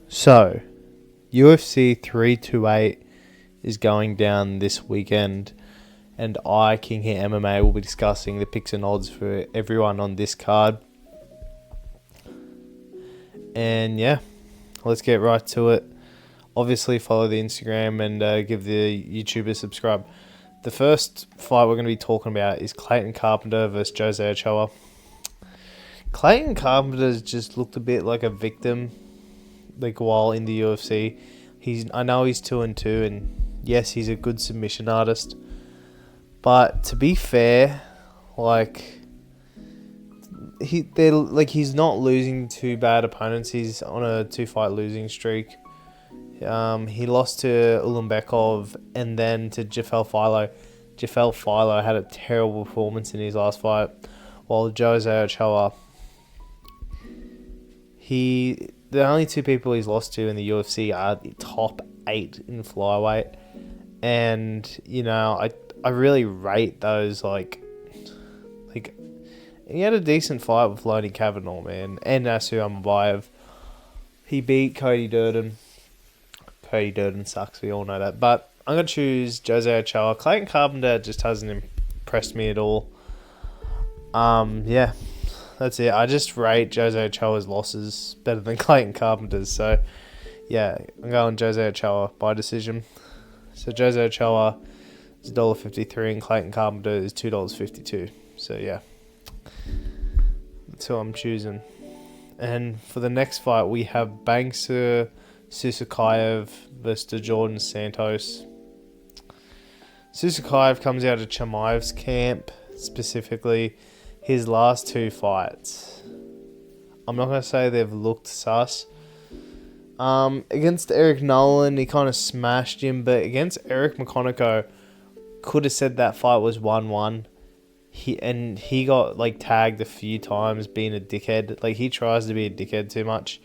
So, UFC 328 is going down this weekend, and I, King Here MMA, will be discussing the picks and odds for everyone on this card. And yeah, let's get right to it. Obviously, follow the Instagram and give the YouTube a subscribe. The first fight we're going to be talking about is Clayton Carpenter versus Jose Ochoa. Clayton Carpenter's just looked a bit like a victim, while in the UFC. I know he's 2-2, and yes, he's a good submission artist. But to be fair, he's not losing to bad opponents. He's on a 2-fight losing streak. He lost to Ulanbekov and then to Jafel Filo. Jafel Filo had a terrible performance in his last fight, while Jose Ochoa, the only two people he's lost to in the UFC are the top 8 in flyweight. And, I really rate those, he had a decent fight with Lonnie Kavanaugh, man, and Nasu Amabayev. He beat Cody Durden. Cody Durden sucks, we all know that. But I'm going to choose Jose Ochoa. Clayton Carpenter just hasn't impressed me at all. Yeah, that's it. I just rate Jose Ochoa's losses better than Clayton Carpenter's. So, yeah, I'm going Jose Ochoa by decision. So, Jose Ochoa is $1.53 and Clayton Carpenter is $2.52. So, yeah, that's who I'm choosing. And for the next fight, we have Bangsa Susakayev versus Jordan Santos. Susakayev comes out of Chimaev's camp, specifically his last 2 fights. I'm not going to say they've looked sus. Against Eric Nolan, he kind of smashed him, but against Eric McConaughey, could have said that fight was 1-1. He got tagged a few times being a dickhead. He tries to be a dickhead too much.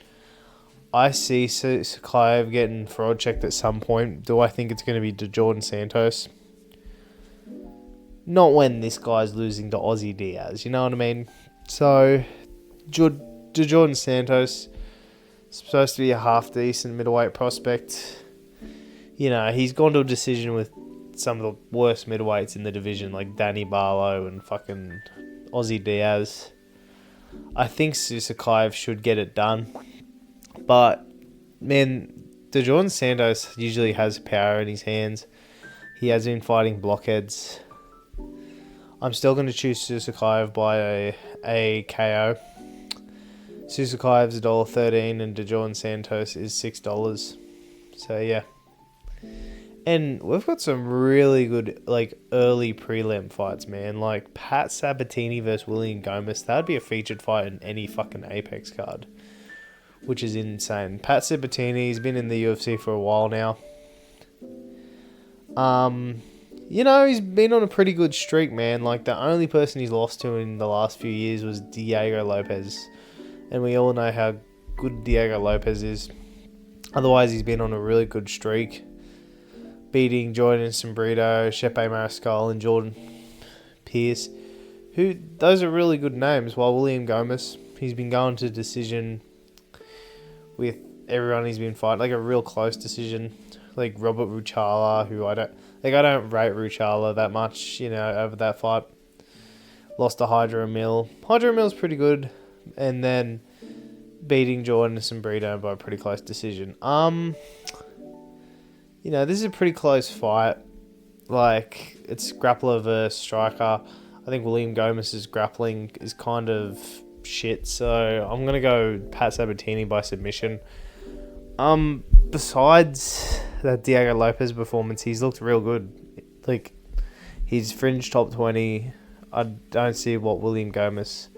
I see Susakayev getting fraud checked at some point. Do I think it's going to be Jordan Santos? Not when this guy's losing to Aussie Diaz, you know what I mean? So, Jordan Santos is supposed to be a half-decent middleweight prospect. He's gone to a decision with some of the worst middleweights in the division, like Danny Barlow and fucking Aussie Diaz. I think Susakayev should get it done. But, man, Jordan Santos usually has power in his hands. He has been fighting blockheads. I'm still going to choose Susakayev by a KO. Susakayev's $1.13 and DeJordan Santos is $6. So, yeah. And we've got some really good, early prelim fights, man. Pat Sabatini versus William Gomez. That would be a featured fight in any fucking Apex card, which is insane. Pat Sabatini's been in the UFC for a while now. He's been on a pretty good streak, man. The only person he's lost to in the last few years was Diego Lopez. And we all know how good Diego Lopez is. Otherwise, he's been on a really good streak, beating Jordan Sombrito, Shepe Mariscal, and Jordan Pierce. Those are really good names, while William Gomez, he's been going to decision with everyone he's been fighting, a real close decision, Robert Ruchala, who I don't rate Ruchala that much, over that fight. Lost to Hydra Mill. Hydra Mill's pretty good, and then beating Jordan Sombrito by a pretty close decision. This is a pretty close fight. It's grappler versus striker. I think William Gomez's grappling is kind of shit, so I'm going to go Pat Sabatini by submission. Besides that Diego Lopez performance, he's looked real good. He's fringe top 20. I don't see what William Gomez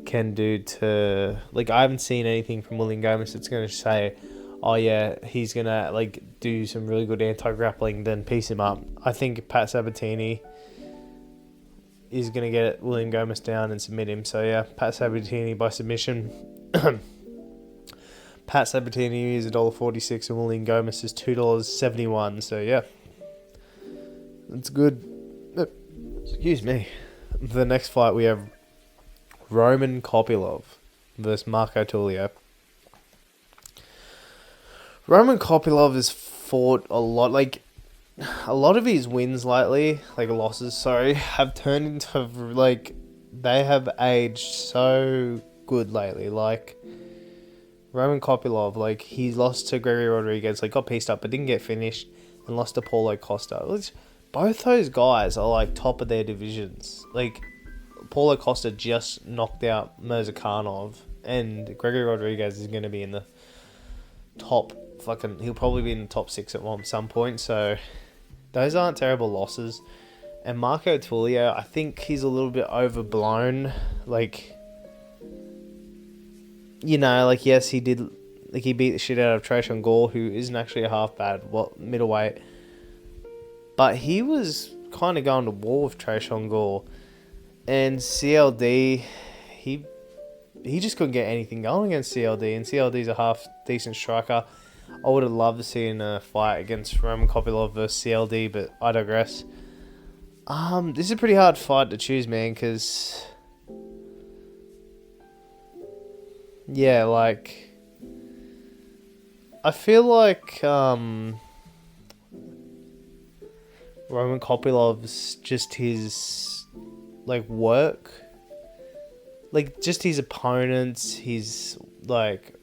can do to... I haven't seen anything from William Gomez that's going to say, oh yeah, he's going to do some really good anti-grappling, then piece him up. I think Pat Sabatini is going to get William Gomez down and submit him. So yeah, Pat Sabatini by submission. Pat Sabatini is $1.46 and William Gomez is $2.71. So yeah, that's good. Excuse me. For the next fight, we have Roman Kopylov versus Marco Tulio. Roman Kopylov has fought a lot. Like, a lot of his wins lately, like losses, sorry, have turned into, like, they have aged so good lately. Like, Roman Kopylov, like, he lost to Gregory Rodriguez, like, got pieced up but didn't get finished, and lost to Paulo Costa. Both those guys are, like, top of their divisions. Like, Paulo Costa just knocked out Mirzakhanov, and Gregory Rodriguez is going to be in the top he'll probably be in the top 6 at some point, so those aren't terrible losses. And Marco Tulio, I think he's a little bit overblown. Like, you know, like, yes, he did, like, he beat the shit out of Trajan Gore, who isn't actually a half bad middleweight, but he was kind of going to war with Trajan Gore. And CLD, he just couldn't get anything going against CLD, and CLD's a half decent striker. I would have loved to see a fight against Roman Kopylov versus CLD, but I digress. This is a pretty hard fight to choose, man, because, yeah, like, I feel like Roman Kopylov's just his, like, work, like, just his opponents, his, like,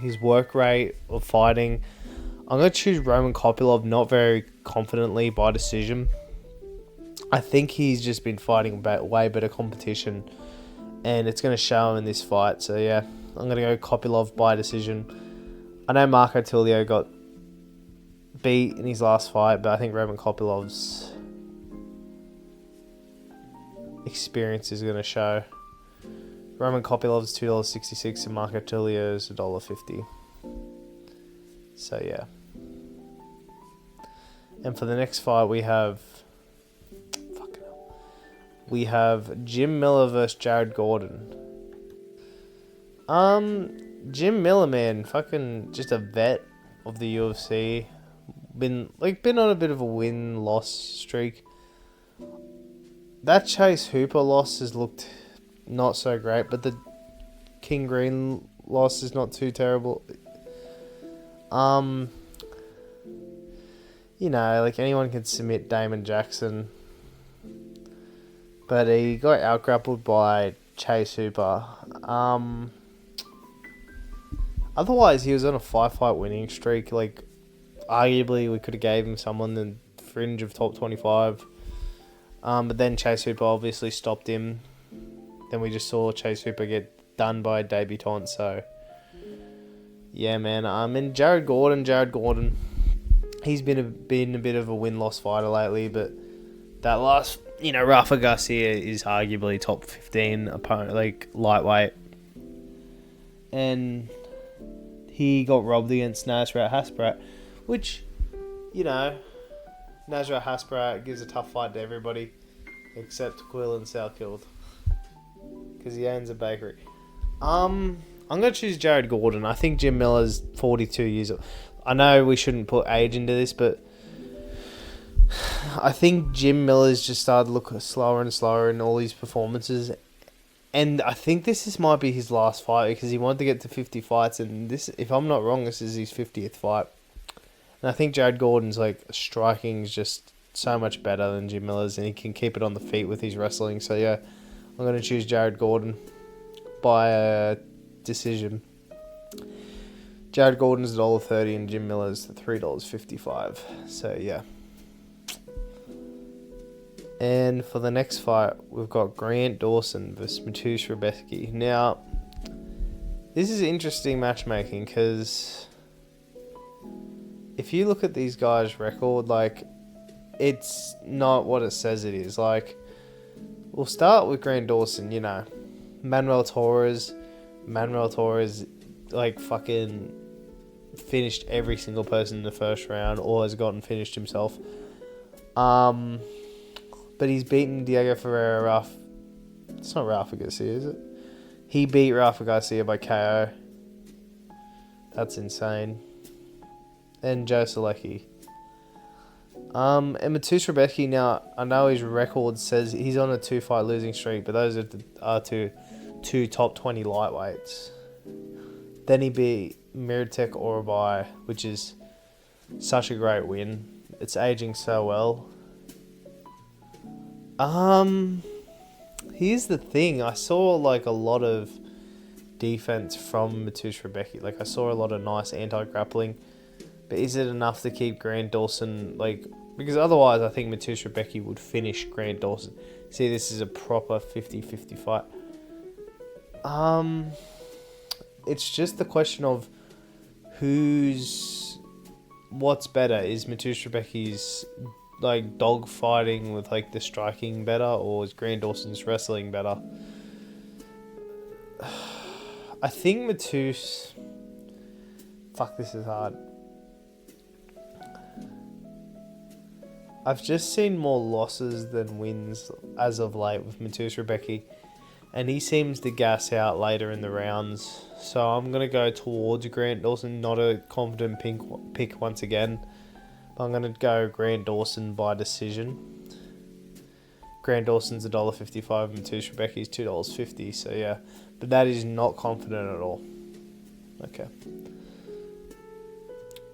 his work rate of fighting. I'm going to choose Roman Kopylov, not very confidently, by decision. I think he's just been fighting way better competition, and it's going to show him in this fight. So, yeah, I'm going to go Kopylov by decision. I know Marco Tulio got beat in his last fight, but I think Roman Kopylov's experience is going to show. Roman Kopylov's $2.66 and Marco Tulio's $1.50. So, yeah. And for the next fight, we have Jim Miller versus Jared Gordon. Jim Miller, man, fucking just a vet of the UFC. Been on a bit of a win-loss streak. That Chase Hooper loss has looked not so great, but the King Green loss is not too terrible. You know, like, anyone can submit Damon Jackson, but he got out-grappled by Chase Hooper. Otherwise, he was on a 5-fight winning streak. Like, arguably, we could have gave him someone in the fringe of top 25. But then Chase Hooper obviously stopped him. Then we just saw Chase Hooper get done by a debutant. So, yeah, man. And Jared Gordon, he's been a bit of a win-loss fighter lately, but that last, you know, Rafa Garcia is arguably top 15 opponent, like, lightweight. And he got robbed against Nasrat Haqparast, which, you know, Nasrat Haqparast gives a tough fight to everybody except Quill and Southfield, because he owns a bakery. I'm going to choose Jared Gordon. I think Jim Miller's 42 years old. I know we shouldn't put age into this, but I think Jim Miller's just started to look slower and slower in all his performances. And I think this might be his last fight, because he wanted to get to 50 fights. And this, if I'm not wrong, this is his 50th fight. And I think Jared Gordon's, like, striking is just so much better than Jim Miller's, and he can keep it on the feet with his wrestling. So, yeah, I'm going to choose Jared Gordon by a decision. Jared Gordon's $1.30 and Jim Miller's $3.55. So, yeah. And for the next fight, we've got Grant Dawson versus Mateusz Rebecki. Now, this is interesting matchmaking, because if you look at these guys' record, like, it's not what it says it is. Like, we'll start with Grant Dawson, you know. Manuel Torres, like, fucking finished every single person in the first round, or has gotten finished himself. But he's beaten Diego Ferreira. It's not Rafa Garcia, is it? He beat Rafa Garcia by KO. That's insane. And Joe Solecki. And Mateusz Rebecki, now, I know his record says he's on a 2-fight losing streak, but those are two top 20 lightweights. Then he beat Miritech Orobai, which is such a great win. It's aging so well. Here's the thing. I saw like a lot of defense from Matush Rebecki. Like I saw a lot of nice anti-grappling. But is it enough to keep Grant Dawson, like, because otherwise I think Matush Rebecki would finish Grant Dawson. See, this is a proper 50-50 fight. It's just the question of what's better. Is Matush Rebecki's like dog fighting with like the striking better, or is Grant Dawson's wrestling better? I think Matush... Fuck, this is hard. I've just seen more losses than wins as of late with Matush Rebecki, and he seems to gas out later in the rounds. So I'm going to go towards Grant Dawson, not a confident pick once again. But I'm going to go Grant Dawson by decision. Grant Dawson's $1.55, Matush Rebecki's $2.50, so yeah. But that is not confident at all. Okay.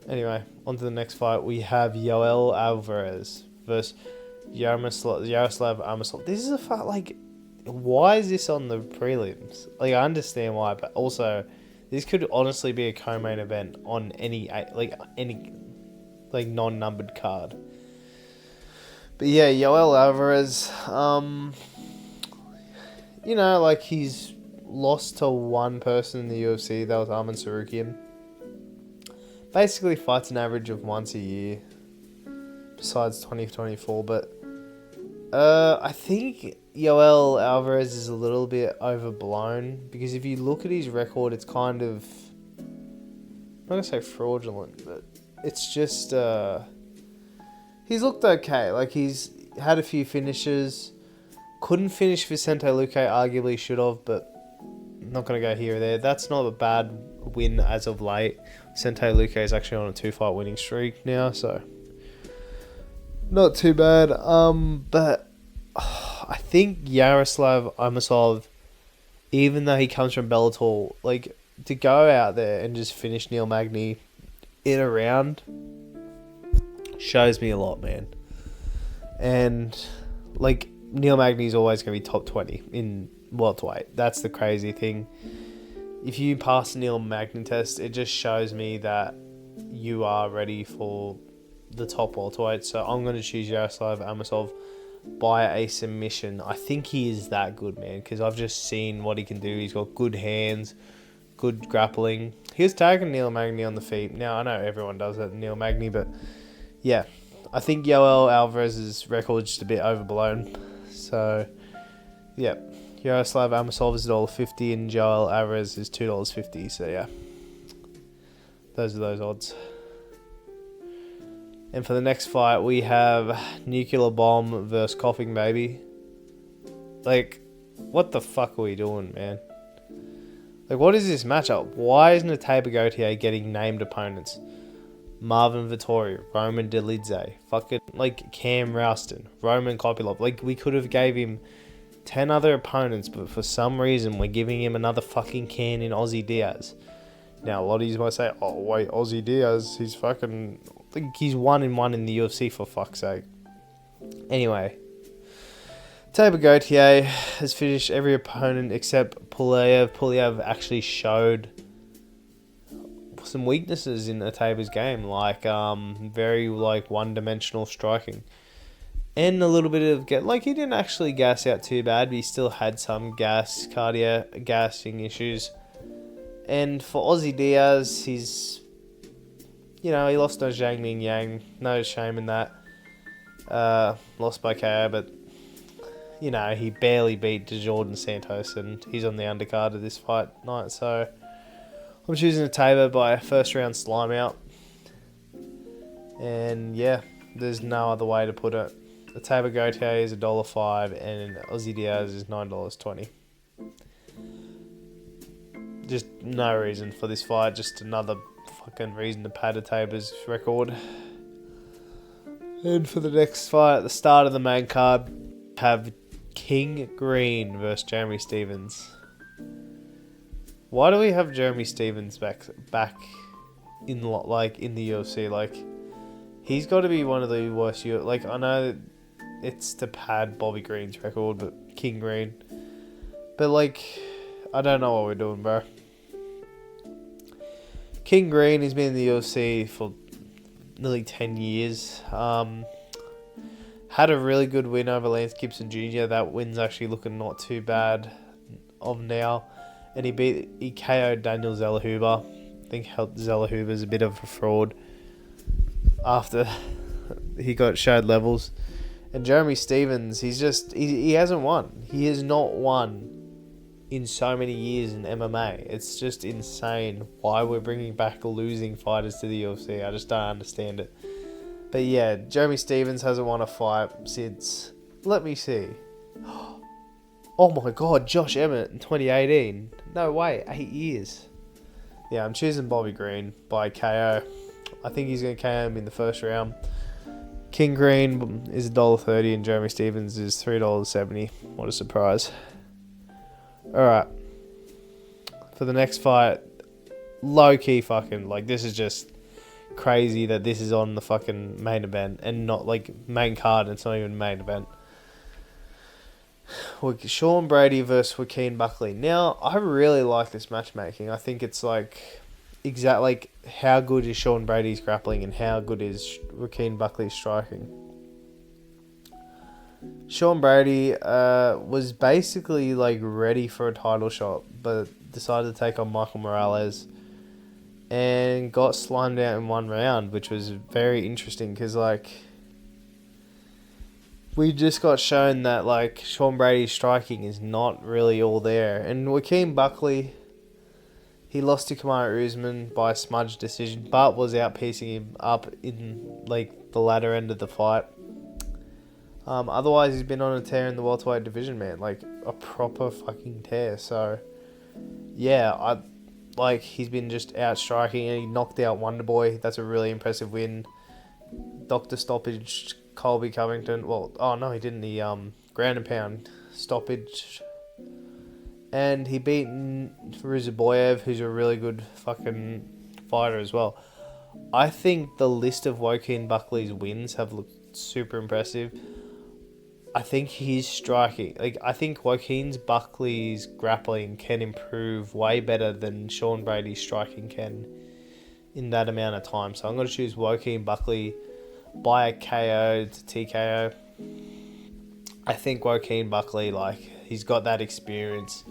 Anyway, on to the next fight. We have Yoel Alvarez versus Yaroslav Amosov. This is a fight, like, why is this on the prelims? Like, I understand why, but also, this could honestly be a co-main event on any non-numbered card. But yeah, Yoel Alvarez, like, he's lost to one person in the UFC. That was Arman Sarukian. Basically fights an average of once a year, besides 2024, but I think Yoel Alvarez is a little bit overblown, because if you look at his record, it's kind of, I'm not going to say fraudulent, but it's just, he's looked okay. Like, he's had a few finishes, couldn't finish Vicente Luque, arguably should have, but I'm not going to go here or there. That's not a bad win as of late. Vicente Luque is actually on a 2-fight winning streak now, so not too bad. But I think Yaroslav Amosov, even though he comes from Bellator, like, to go out there and just finish Neil Magny in a round shows me a lot, man. And like, Neil Magny's always going to be top 20 in welterweight. That's the crazy thing. If you pass the Neil Magny test, it just shows me that you are ready for the top welterweight. So I'm going to choose Yaroslav Amosov by a submission. I think he is that good, man, because I've just seen what he can do. He's got good hands, good grappling. He was tagging Neil Magny on the feet. Now, I know everyone does that, Neil Magny, but yeah, I think Yoel Alvarez's record is just a bit overblown. So, yeah. Yaroslav Amosov is $1.50 and Yoel Alvarez is $2.50. So yeah, those are those odds. And for the next fight, we have Nuclear Bomb versus Coughing Baby. Like, what the fuck are we doing, man? Like, what is this matchup? Why isn't Taber Gautier getting named opponents? Marvin Vettori, Roman Dolidze, fucking, like, Cam Rouston, Roman Kopylov. Like, we could have gave him 10 other opponents, but for some reason we're giving him another fucking can in Aussie Diaz. Now, a lot of you might say, oh wait, Aussie Diaz, he's fucking, like, he's 1-1 in the UFC, for fuck's sake. Anyway, Taber Gautier has finished every opponent except Pulev. Pulev actually showed some weaknesses in Taber's game, like very like one-dimensional striking. And a little bit of he didn't actually gas out too bad, but he still had some gassing issues. And for Aussie Diaz, he lost to Zhang Ming Yang. No shame in that. Lost by KO, but he barely beat Jordan Santos, and he's on the undercard of this fight night. So I'm choosing a Taber by a first round slime out. And yeah, there's no other way to put it. The Taber Gautier is $1.05 and Aussie Diaz is $9.20. Just no reason for this fight, just another fucking reason to pad a Taber's record. And for the next fight, at the start of the main card, have King Green versus Jeremy Stevens. Why do we have Jeremy Stevens back in the UFC? Like, he's got to be one of the worst. Like, I know it's to pad Bobby Green's record, but King Green. But like, I don't know what we're doing, bro. King Green has been in the UFC for nearly 10 years. Had a really good win over Lance Gibson Jr. That win's actually looking not too bad of now. And he KO'd Daniel Zellhuber. I think Zellhuber's a bit of a fraud after he got showed levels. And Jeremy Stevens, he hasn't won. He has not won in so many years in MMA. It's just insane why we're bringing back losing fighters to the UFC. I just don't understand it. But yeah, Jeremy Stevens hasn't won a fight since, let me see. Oh my god, Josh Emmett in 2018. No way, 8 years. Yeah, I'm choosing Bobby Green by KO. I think he's going to KO him in the first round. King Green is $1.30 and Jeremy Stevens is $3.70. What a surprise. Alright. For the next fight, low-key fucking, like, this is just crazy that this is on the fucking main event and not, like, main card. It's not even main event. Sean Brady versus Joaquin Buckley. Now, I really like this matchmaking. I think it's like how good is Sean Brady's grappling and how good is Joaquin Buckley's striking. Sean Brady was basically like ready for a title shot, but decided to take on Michael Morales and got slimed out in one round, which was very interesting because like we just got shown that like Sean Brady's striking is not really all there. And Joaquin Buckley, he lost to Kamaru Usman by a smudge decision, but was outpiecing him up in like the latter end of the fight. Otherwise, he's been on a tear in the welterweight division, man. Like a proper fucking tear. So yeah, he's been just out striking and he knocked out Wonderboy. That's a really impressive win. Doctor stoppage. Colby Covington. Well, oh no, he didn't. The ground and pound stoppage. And he beat Ruziboyev, who's a really good fucking fighter as well. I think the list of Joaquin Buckley's wins have looked super impressive. I think his striking, I think Buckley's grappling can improve way better than Sean Brady's striking can in that amount of time. So I'm going to choose Joaquin Buckley by a KO to TKO. I think Joaquin Buckley, he's got that experience.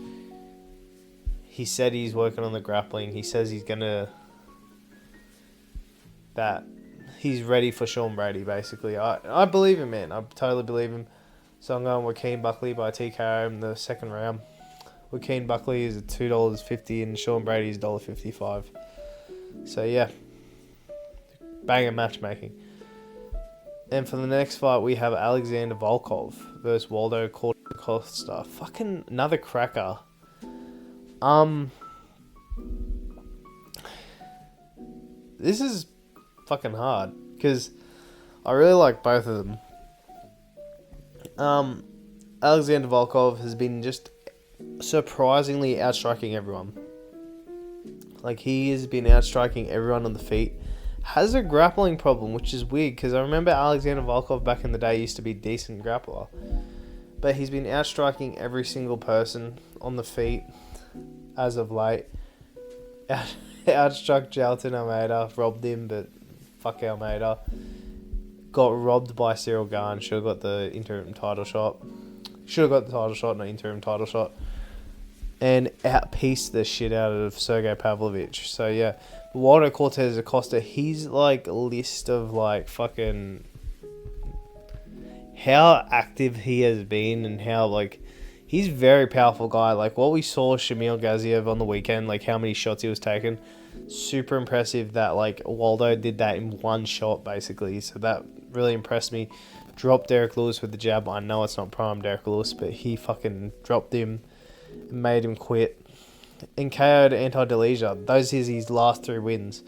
He said he's working on the grappling. He says he's he's ready for Sean Brady, basically. I believe him, man. I totally believe him. So I'm going Joaquin Buckley by TKO in the second round. Joaquin Buckley is at $2.50 and Sean Brady is $1.55. So yeah, banger matchmaking. And for the next fight, we have Alexander Volkov versus Waldo Costa. Fucking another cracker. This is fucking hard because I really like both of them. Alexander Volkov has been just surprisingly outstriking everyone. He has been outstriking everyone on the feet. Has a grappling problem, which is weird because I remember Alexander Volkov back in the day used to be a decent grappler. But he's been outstriking every single person on the feet as of late. Outstruck Jailton Almeida, robbed him, but fuck Almeida. Got robbed by Cyril Gane, should have got the interim title shot. Should have got the title shot, not interim title shot. And outpieced the shit out of Sergey Pavlovich. So yeah. Waldo Cortez Acosta, his list of fucking how active he has been and how he's a very powerful guy. What we saw Shamil Gaziev on the weekend, how many shots he was taking, super impressive that Waldo did that in one shot basically. So that really impressed me. Dropped Derek Lewis with the jab. I know it's not prime Derek Lewis, but he fucking dropped him and made him quit. And KO'd Anti-Delija. Those is his last 3 wins.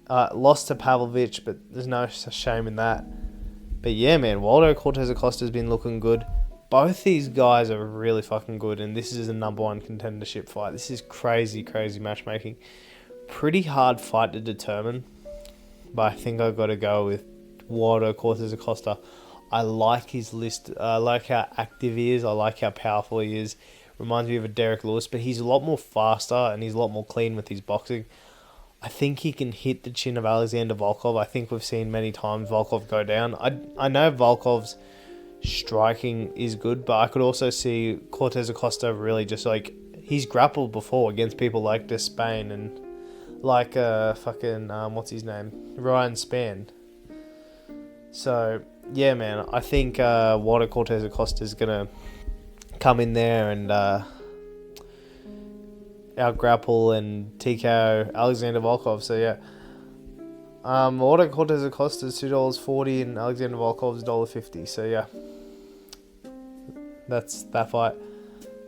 Lost to Pavlovich, but there's no shame in that. But yeah, man, Waldo Cortez Acosta has been looking good. both these guys are really fucking good, and this is a number one contendership fight. This is crazy, crazy matchmaking. Pretty hard fight to determine, but I think I've got to go with Waldo Cortez Acosta. I like his list. I like how active he is. I like how powerful he is. Reminds me of a Derek Lewis, but he's a lot more faster and he's a lot more clean with his boxing. I think he can hit the chin of Alexander Volkov. I think we've seen many times Volkov go down. I know Volkov's striking is good, but I could also see Cortez Acosta really just like... He's grappled before against people like Despain and like what's his name? Ryan Spann. So, yeah, man, I think Waldo Cortez Acosta is going to come in there and out-grapple and TKO Alexander Volkov. So, yeah. Waldo Cortez Acosta is $2.40 and Alexander Volkov is $1.50. So, yeah. That's that fight.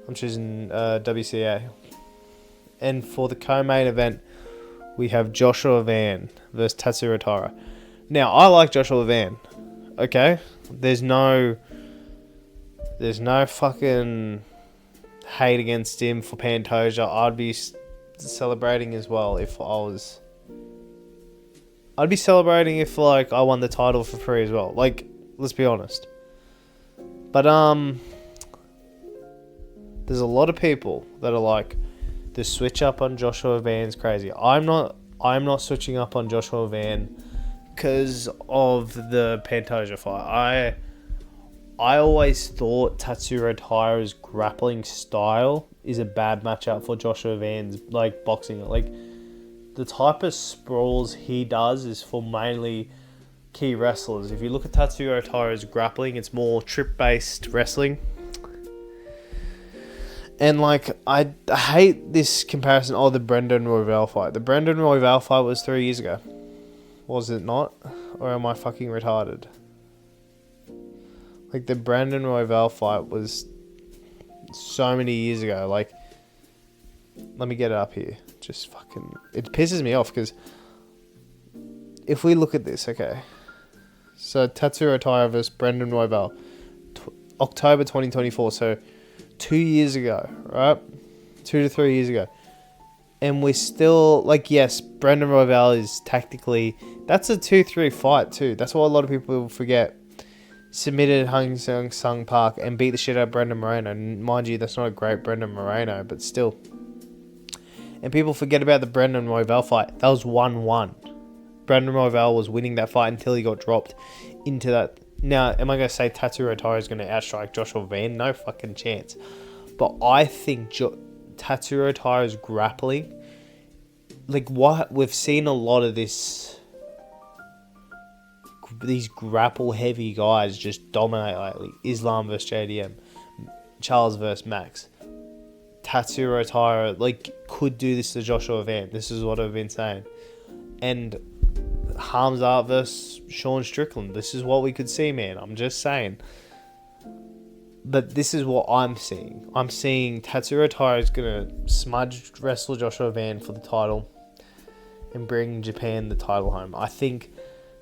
I'm choosing WCA. And for the co-main event, we have Joshua Van versus Tatsuro Taira. Now, I like Joshua Van. Okay? There's no fucking hate against him for Pantoja. I'd be celebrating as well if I was... I'd be celebrating if, like, I won the title for free as well. Like, let's be honest. But, there's a lot of people that are like, the switch up on Joshua Van's crazy. I'm not switching up on Joshua Van because of the Pantoja fight. I always thought Tatsuro Taira's grappling style is a bad matchup for Joshua Van's like boxing. Like the type of sprawls he does is for mainly key wrestlers. If you look at Tatsuro Taira's grappling, it's more trip based wrestling. And like I hate this comparison. Oh, the Brendan Royval fight. The Brendan Royval fight was 3 years ago. Was it not? Or am I fucking retarded? Like, the Brandon Royval fight was so many years ago. Like, let me get it up here. Just fucking... It pisses me off, because if we look at this, okay. So, Tatsuro Taira versus Brandon Royval. October 2024, so 2 years ago, right? 2 to 3 years ago. And we're still, like, yes, Brandon Royval is tactically... That's a 2-3 fight, too. That's what a lot of people forget. Submitted Hung Sung Park and beat the shit out of Brendan Moreno. And mind you, that's not a great Brendan Moreno, but still. And people forget about the Brandon Royval fight. That was 1-1. Brandon Royval was winning that fight until he got dropped into that. Now, am I going to say Tatsuro Taira is going to outstrike Joshua Van? No fucking chance. But I think Tatsuro Taira's grappling, like what we've seen a lot of these grapple heavy guys just dominate lately. Islam versus JDM, Charles versus Max. Tatsuro Taira like could do this to Joshua Van. This is what I've been saying. And Hamzat versus Sean Strickland. This is what we could see, man. I'm just saying. But this is what I'm seeing. I'm seeing Tatsuro Taira is going to smudge wrestle Joshua Van for the title and bring Japan the title home. I think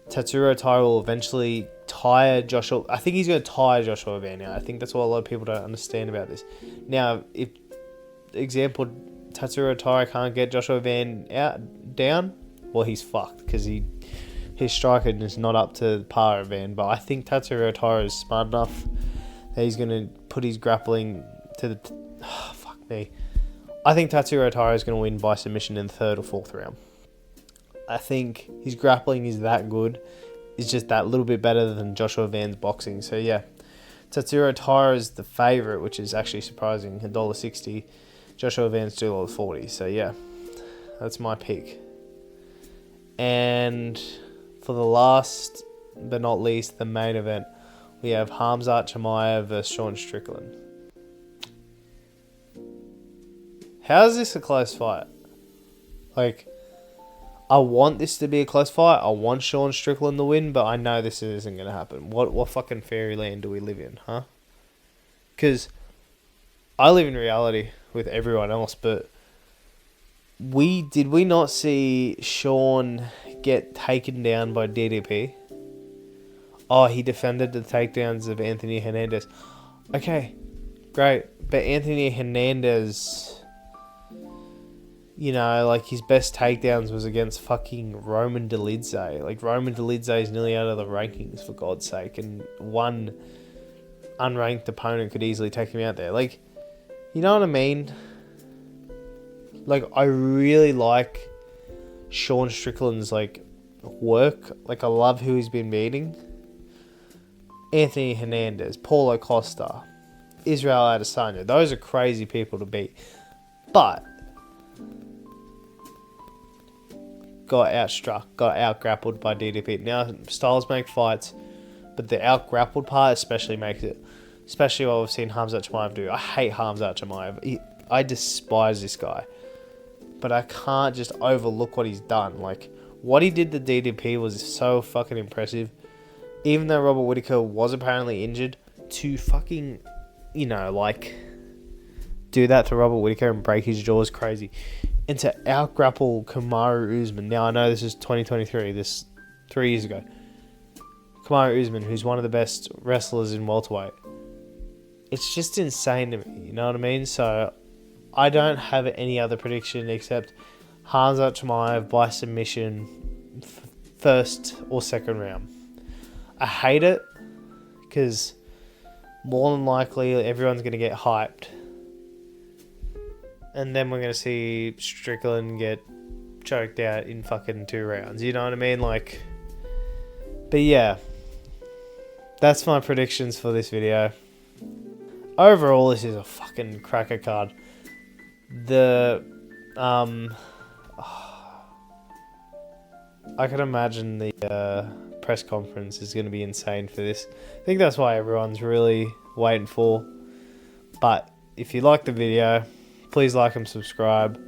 Tatsuro Taira will eventually tire Joshua... I think he's going to tire Joshua Van now. I think that's what a lot of people don't understand about this. Now, if, example, Tatsuro Taira can't get Joshua Van down, well, he's fucked because his striking is not up to par of Van. But I think Tatsuro Taira is smart enough that he's going to put his grappling to the... fuck me. I think Tatsuro Taira is going to win by submission in the third or fourth round. I think his grappling is that good. It's just that little bit better than Joshua Van's boxing. So, yeah. Tatsuro Taira is the favourite, which is actually surprising. $1.60. Joshua Van's $2.40. So, yeah. That's my pick. And for the last but not least, the main event, we have Hamzat Chimaev versus Sean Strickland. How is this a close fight? Like, I want this to be a close fight. I want Sean Strickland to win, but I know this isn't going to happen. What fucking fairyland do we live in, huh? Because I live in reality with everyone else, but did we not see Sean get taken down by DDP? Oh, he defended the takedowns of Anthony Hernandez. Okay, great. But Anthony Hernandez, you know, like his best takedowns was against fucking Roman Dolidze. Like Roman Dolidze is nearly out of the rankings, for God's sake, and one unranked opponent could easily take him out there. Like, you know what I mean? Like, I really like Sean Strickland's like work. Like, I love who he's been beating. Anthony Hernandez, Paulo Costa, Israel Adesanya. Those are crazy people to beat. But got outstruck, got out-grappled by DDP. Now, styles make fights, but the out-grappled part especially makes it. Especially what we've seen Khamzat Chimaev do. I hate Khamzat Chimaev. I despise this guy. But I can't just overlook what he's done. Like, what he did to DDP was so fucking impressive. Even though Robert Whittaker was apparently injured, to fucking, you know, like, do that to Robert Whittaker and break his jaw is crazy. And to out-grapple Kamaru Usman. Now, I know this is 2023, this 3 years ago. Kamaru Usman, who's one of the best wrestlers in welterweight. It's just insane to me, you know what I mean? So, I don't have any other prediction except Khamzat Chimaev by submission, first or second round. I hate it because more than likely everyone's going to get hyped. And then we're going to see Strickland get choked out in fucking 2 rounds. You know what I mean? Like, but yeah, that's my predictions for this video. Overall, this is a fucking cracker card. I can imagine the press conference is going to be insane for this. I think that's why everyone's really waiting for. But if you like the video, please like and subscribe.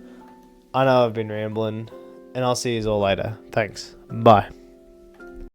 I know I've been rambling, and I'll see you all later. Thanks. Bye.